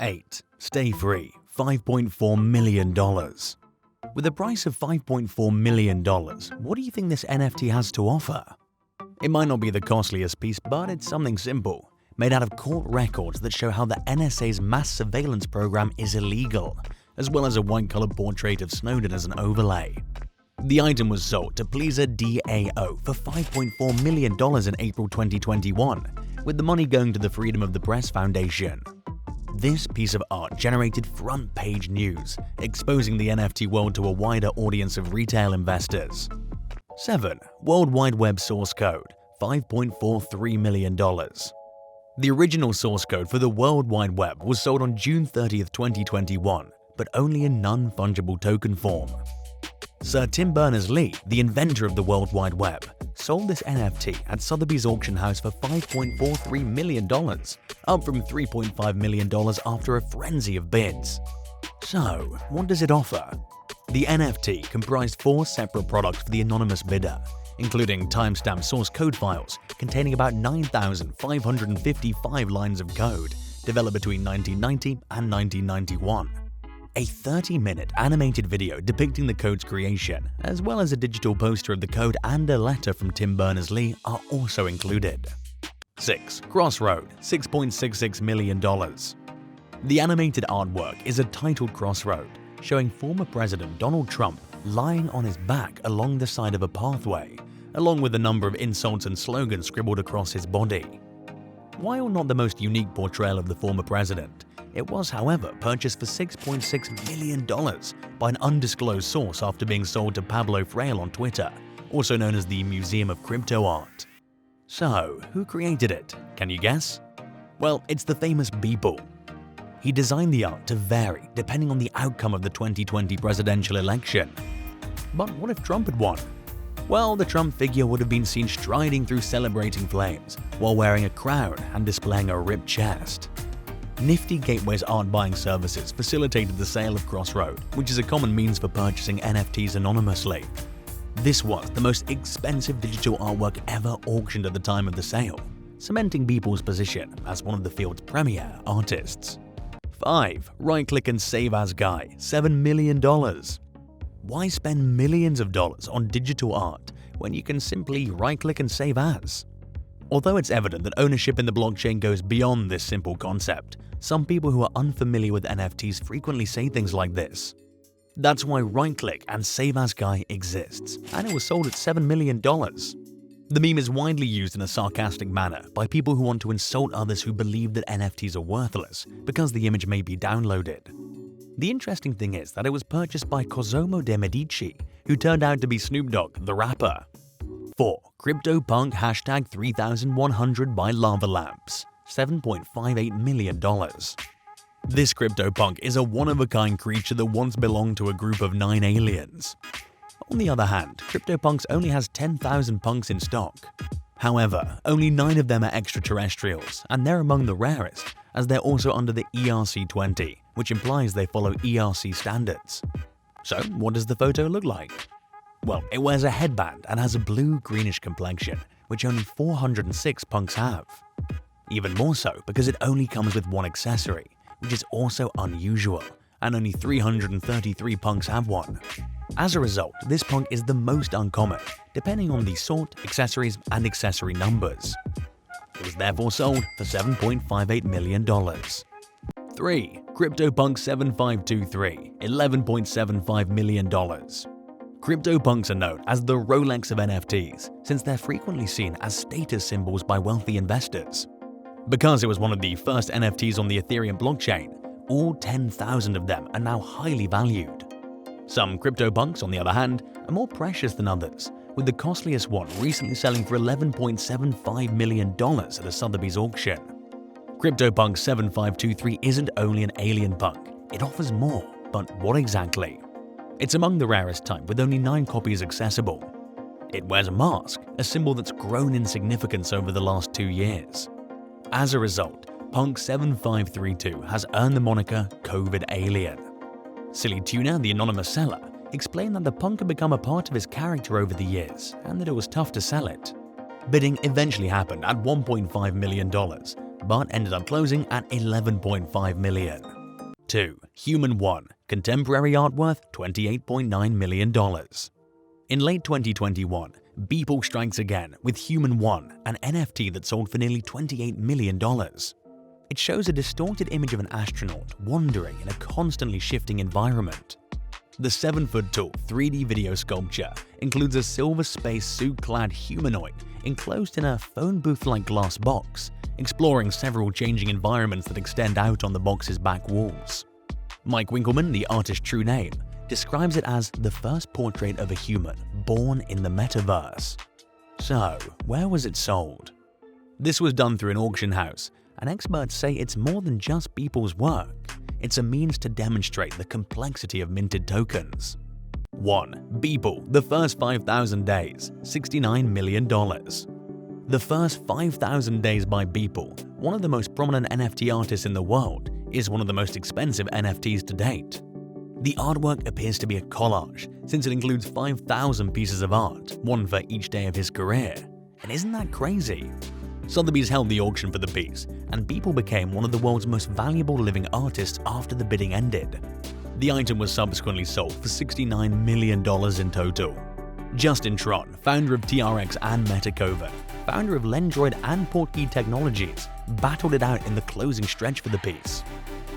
8. Stay free, $5.4 million. With a price of $5.4 million, what do you think this NFT has to offer? It might not be the costliest piece, but it's something simple, made out of court records that show how the NSA's mass surveillance program is illegal, as well as a white-colored portrait of Snowden as an overlay. The item was sold to Pleaser DAO for $5.4 million in April 2021, with the money going to the Freedom of the Press Foundation. This piece of art generated front-page news, exposing the NFT world to a wider audience of retail investors. 7. World Wide Web source code, $5.43 million. The original source code for the World Wide Web was sold on June 30, 2021, but only in non-fungible token form. Sir Tim Berners-Lee, the inventor of the World Wide Web, sold this NFT at Sotheby's auction house for $5.43 million, up from $3.5 million after a frenzy of bids. So, what does it offer? The NFT comprised 4 separate products for the anonymous bidder, including timestamp source code files containing about 9,555 lines of code developed between 1990 and 1991. A 30-minute animated video depicting the code's creation, as well as a digital poster of the code and a letter from Tim Berners-Lee are also included. 6. Crossroad, $6.66 million. The animated artwork is a titled crossroad, showing former President Donald Trump lying on his back along the side of a pathway, along with a number of insults and slogans scribbled across his body. While not the most unique portrayal of the former president, it was, however, purchased for $6.6 million by an undisclosed source after being sold to Pablo Fraile on Twitter, also known as the Museum of Crypto Art. So, who created it? Can you guess? Well, it's the famous Beeple. He designed the art to vary depending on the outcome of the 2020 presidential election. But what if Trump had won? Well, the Trump figure would have been seen striding through celebrating flames while wearing a crown and displaying a ripped chest. Nifty Gateway's art buying services facilitated the sale of Crossroad, which is a common means for purchasing NFTs anonymously. This was the most expensive digital artwork ever auctioned at the time of the sale, cementing Beeple's position as one of the field's premier artists. 5. Right-click and save as guy, $7 million. Why spend millions of dollars on digital art when you can simply right-click and save as? Although it's evident that ownership in the blockchain goes beyond this simple concept, some people who are unfamiliar with NFTs frequently say things like this. That's why right-click and save as guy exists, and it was sold at $7 million. The meme is widely used in a sarcastic manner by people who want to insult others who believe that NFTs are worthless because the image may be downloaded. The interesting thing is that it was purchased by Cosimo de Medici, who turned out to be Snoop Dogg, the rapper. 4. CryptoPunk hashtag 3100 by Lava Lamps, $7.58 million. This CryptoPunk is a one-of-a-kind creature that once belonged to a group of 9 aliens. On the other hand, CryptoPunks only has 10,000 punks in stock. However, only 9 of them are extraterrestrials, and they're among the rarest, as they're also under the ERC-20, which implies they follow ERC standards. So, what does the photo look like? Well, it wears a headband and has a blue-greenish complexion, which only 406 punks have. Even more so because it only comes with one accessory, which is also unusual, and only 333 punks have one. As a result, this punk is the most uncommon, depending on the sort, accessories, and accessory numbers. It was therefore sold for $7.58 million. 3. CryptoPunk 7523, $11.75 million. CryptoPunks are known as the Rolex of NFTs, since they're frequently seen as status symbols by wealthy investors. Because it was one of the first NFTs on the Ethereum blockchain, all 10,000 of them are now highly valued. Some CryptoPunks, on the other hand, are more precious than others, with the costliest one recently selling for $11.75 million at a Sotheby's auction. CryptoPunk 7523 isn't only an alien punk, it offers more, but what exactly? It's among the rarest type with only 9 copies accessible. It wears a mask, a symbol that's grown in significance over the last 2 years. As a result, Punk 7532 has earned the moniker COVID Alien. Silly Tuna, the anonymous seller, explained that the punk had become a part of his character over the years and that it was tough to sell it. Bidding eventually happened at $1.5 million, but ended up closing at $11.5 million. 2. Human 1, contemporary art worth $28.9 million. In late 2021, Beeple strikes again with Human 1, an NFT that sold for nearly $28 million. It shows a distorted image of an astronaut wandering in a constantly shifting environment. The 7-foot-tall 3D video sculpture includes a silver space suit-clad humanoid enclosed in a phone booth-like glass box, exploring several changing environments that extend out on the box's back walls. Mike Winkelmann, the artist's true name, describes it as the first portrait of a human born in the metaverse. So, where was it sold? This was done through an auction house, and experts say it's more than just Beeple's work. It's a means to demonstrate the complexity of minted tokens. 1. Beeple, the first 5,000 days, $69 million. The first 5,000 days by Beeple, one of the most prominent NFT artists in the world, is one of the most expensive NFTs to date. The artwork appears to be a collage, since it includes 5,000 pieces of art, one for each day of his career. And isn't that crazy? Sotheby's held the auction for the piece, and Beeple became one of the world's most valuable living artists after the bidding ended. The item was subsequently sold for $69 million in total. Justin Tron, founder of TRX and Metacoven, founder of Lendroid and Portkey Technologies, battled it out in the closing stretch for the piece.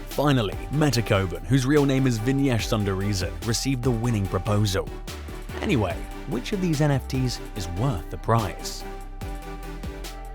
Finally, Metacoven, whose real name is Vignesh Sundaresan, received the winning proposal. Anyway, which of these NFTs is worth the price?